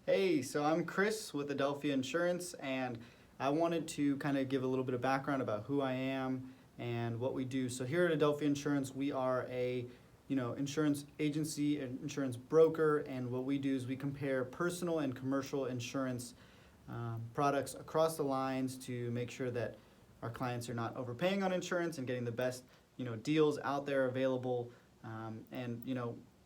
Hey, so I'm Chris with Adelphia Insurance, and I wanted to kind of give a little bit of background about who I am and what we do. So here at Adelphia Insurance, we are a insurance agency, an insurance broker, and what we do is we compare personal and commercial insurance products across the lines to make sure that our clients are not overpaying on insurance and getting the best deals out there available, and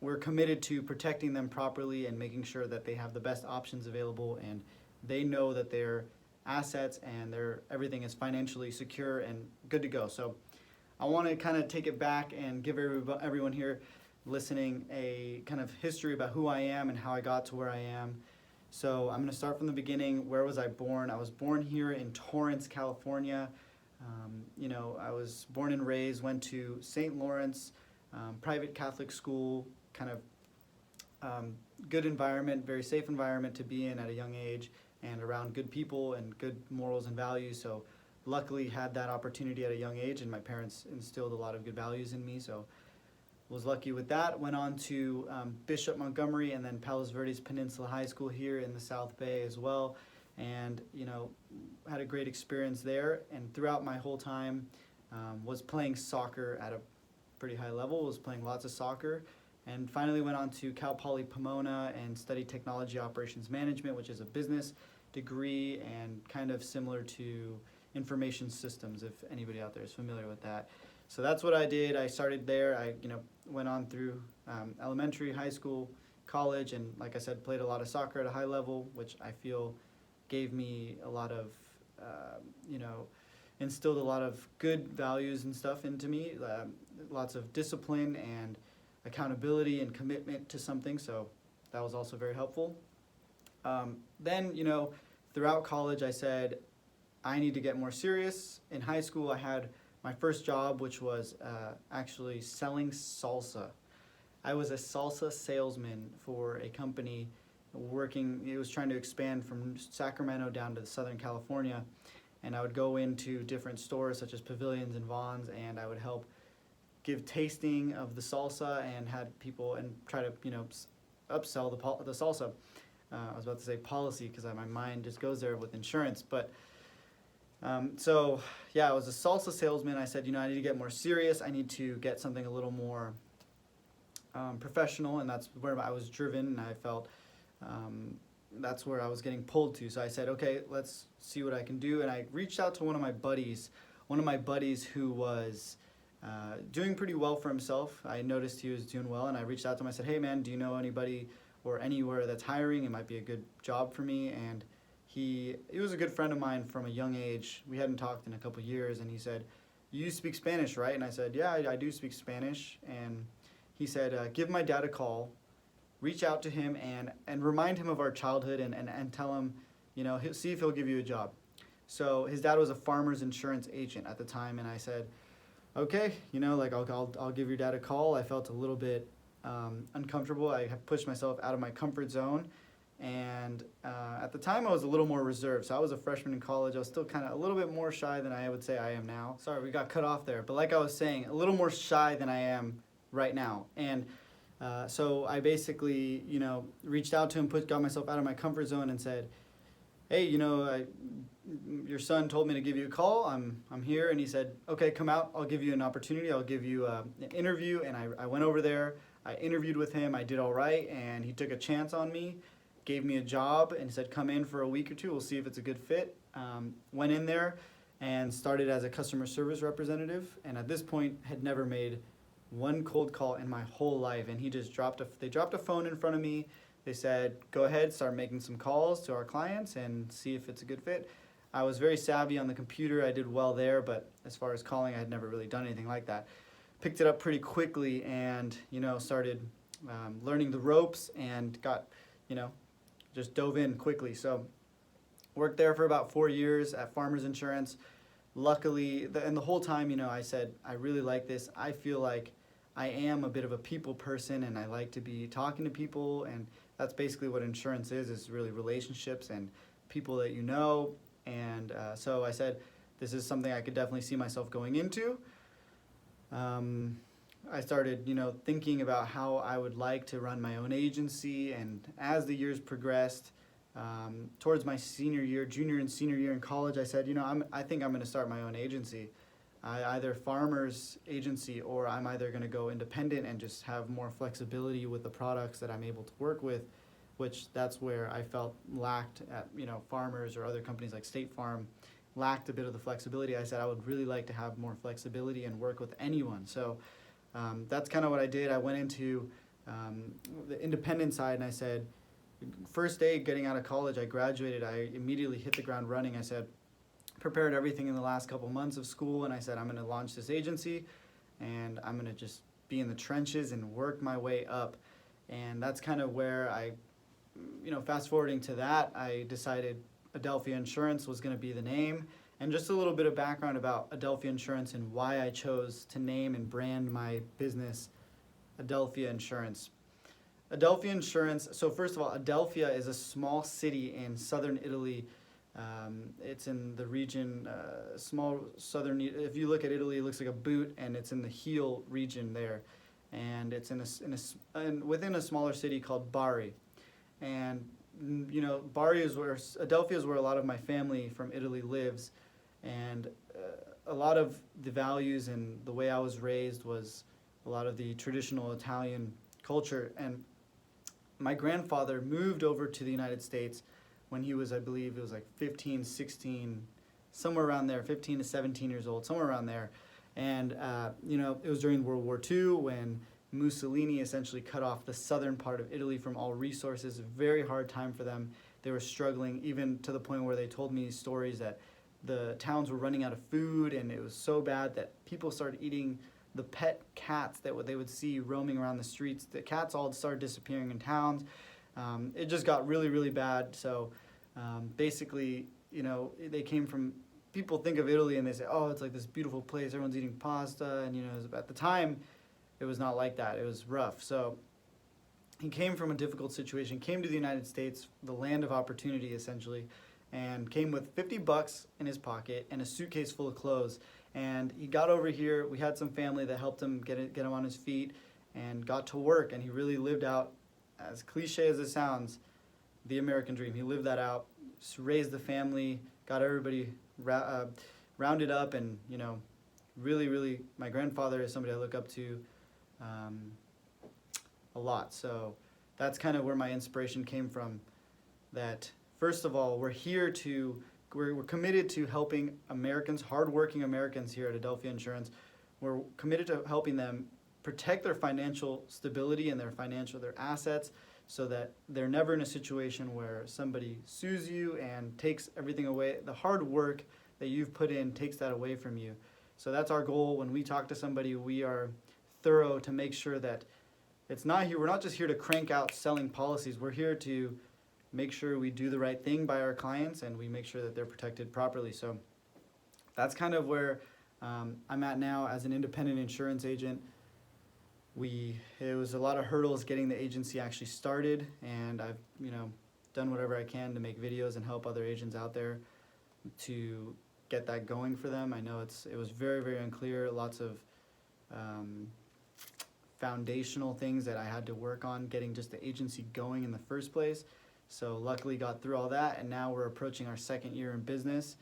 we're committed to protecting them properly and making sure that they have the best options available and they know that their assets and their everything is financially secure and good to go. So I want to kind of take it back and give everyone here listening a kind of history about who I am and how I got to where I am. So I'm going to start from the beginning. Where was I born? I was born here in Torrance, California. I was born and raised, went to St. Lawrence, private Catholic school, kind of good environment, very safe environment to be in at a young age and around good people and good morals and values. So luckily had that opportunity at a young age, and my parents instilled a lot of good values in me. So was lucky with that. Went on to Bishop Montgomery and then Palos Verdes Peninsula High School here in the South Bay as well. And had a great experience there. And throughout my whole time, was playing soccer at a pretty high level. Was playing lots of soccer, and finally went on to Cal Poly Pomona and studied technology operations management, which is a business degree and kind of similar to information systems, if anybody out there is familiar with that. So that's what I did. I started there. I went on through elementary, high school, college, and like I said, played a lot of soccer at a high level, which I feel gave me a lot of, instilled a lot of good values and stuff into me, lots of discipline and accountability and commitment to something. So that was also very helpful. Then, throughout college, I said, I need to get more serious. In high school, I had my first job, which was actually selling salsa. I was a salsa salesman for a company it was trying to expand from Sacramento down to Southern California. And I would go into different stores such as Pavilions and Vons, and I would help give tasting of the salsa and had people and try to, upsell the salsa. I was about to say policy because my mind just goes there with insurance, but I was a salsa salesman. I said, I need to get more serious. I need to get something a little more professional, and that's where I was driven, and I felt that's where I was getting pulled to. So I said, okay, let's see what I can do, and I reached out to one of my buddies who was doing pretty well for himself. I noticed he was doing well, and I reached out to him. I said, hey man, do you know anybody or anywhere that's hiring? It might be a good job for me. And he was a good friend of mine from a young age. We hadn't talked in a couple years, and he said, you speak Spanish, right? And I said, yeah, I do speak Spanish. And he said, give my dad a call, reach out to him and remind him of our childhood and tell him, see if he'll give you a job. So his dad was a farmer's insurance agent at the time, and I said, okay, I'll give your dad a call. I felt a little bit uncomfortable. I had pushed myself out of my comfort zone, and at the time I was a little more reserved. So I was a freshman in college. I was still kind of a little bit more shy than I would say I am now. Sorry, we got cut off there, but like I was saying, a little more shy than I am right now. And so I basically, reached out to him, got myself out of my comfort zone, and said, hey, your son told me to give you a call. I'm here. And he said, okay, come out. I'll give you an opportunity. I'll give you an interview. And I went over there. I interviewed with him. I did all right. And he took a chance on me, gave me a job, and said, come in for a week or two. We'll see if it's a good fit. Went in there and started as a customer service representative. And at this point, had never made one cold call in my whole life. And they dropped a phone in front of me. They said, go ahead, start making some calls to our clients and see if it's a good fit. I was very savvy on the computer. I did well there, but as far as calling, I had never really done anything like that. Picked it up pretty quickly and, started learning the ropes and got, just dove in quickly. So worked there for about 4 years at Farmers Insurance. Luckily, and the whole time, I said, I really like this. I feel like I am a bit of a people person, and I like to be talking to people, and that's basically what insurance is really relationships and people that you know. And so I said, this is something I could definitely see myself going into. I started, thinking about how I would like to run my own agency, and as the years progressed, towards my junior and senior year in college, I said, I think I'm going to start my own agency, either farmer's agency, or I'm either going to go independent and just have more flexibility with the products that I'm able to work with, which that's where I felt lacked at, farmers or other companies like State Farm lacked a bit of the flexibility. I said I would really like to have more flexibility and work with anyone. So that's kind of what I did. I went into the independent side, and I said, first day getting out of college, I graduated, I immediately hit the ground running. I said, prepared everything in the last couple months of school, and I said, I'm going to launch this agency, and I'm going to just be in the trenches and work my way up. And that's kind of where fast forwarding to that, I decided Adelphia Insurance was going to be the name. And just a little bit of background about Adelphia Insurance and why I chose to name and brand my business Adelphia Insurance. Adelphia Insurance, so first of all, Adelphia is a small city in southern Italy. It's in the region, small southern, if you look at Italy, it looks like a boot, and it's in the heel region there. And it's within a smaller city called Bari. And, Bari is where, Adelphia is where a lot of my family from Italy lives. And a lot of the values and the way I was raised was a lot of the traditional Italian culture. And my grandfather moved over to the United States when he was, I believe it was like 15, 16, somewhere around there, 15 to 17 years old, somewhere around there. And, it was during World War II when Mussolini essentially cut off the southern part of Italy from all resources. A very hard time for them. They were struggling, even to the point where they told me stories that the towns were running out of food, and it was so bad that people started eating the pet cats that they would see roaming around the streets. The cats all started disappearing in towns. It just got really, really bad. So basically, they came from, people think of Italy and they say, oh, it's like this beautiful place, everyone's eating pasta. And, at the time, it was not like that. It was rough. So he came from a difficult situation, came to the United States, the land of opportunity, essentially, and came with $50 in his pocket and a suitcase full of clothes. And he got over here. We had some family that helped him get him on his feet and got to work. And he really lived out, as cliche as it sounds, the American dream. He lived that out, raised the family, got everybody rounded up. And, really, really, my grandfather is somebody I look up to a lot. So that's kind of where my inspiration came from. That, first of all, we're committed to helping Americans, hardworking Americans here at Adelphia Insurance. We're committed to helping them protect their financial stability and their assets, so that they're never in a situation where somebody sues you and takes everything away. The hard work that you've put in takes that away from you. So that's our goal. When we talk to somebody, we are thorough to make sure that we're not just here to crank out selling policies. We're here to make sure we do the right thing by our clients, and we make sure that they're protected properly. So that's kind of where I'm at now as an independent insurance agent. It was a lot of hurdles getting the agency actually started, and I've done whatever I can to make videos and help other agents out there to get that going for them. I know it was very, very unclear, lots of foundational things that I had to work on getting just the agency going in the first place. So luckily got through all that, and now we're approaching our second year in business,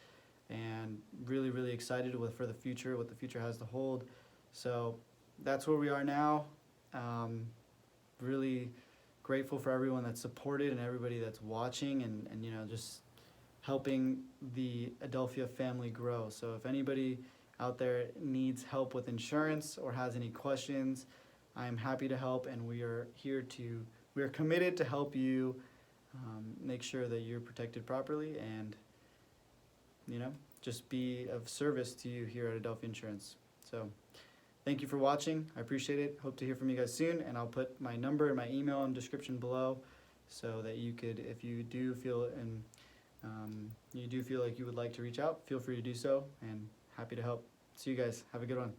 and really, really excited for the future, what the future has to hold. So that's where we are now. Really grateful for everyone that's supported and everybody that's watching, and just helping the Adelphia family grow. So if anybody out there needs help with insurance or has any questions, I'm happy to help, and we are committed to help you make sure that you're protected properly, and just be of service to you here at Adelphia Insurance. So thank you for watching. I appreciate it. Hope to hear from you guys soon, and I'll put my number and my email in the description below, so that you could, if you do feel like you would like to reach out, feel free to do so, and happy to help. See you guys. Have a good one.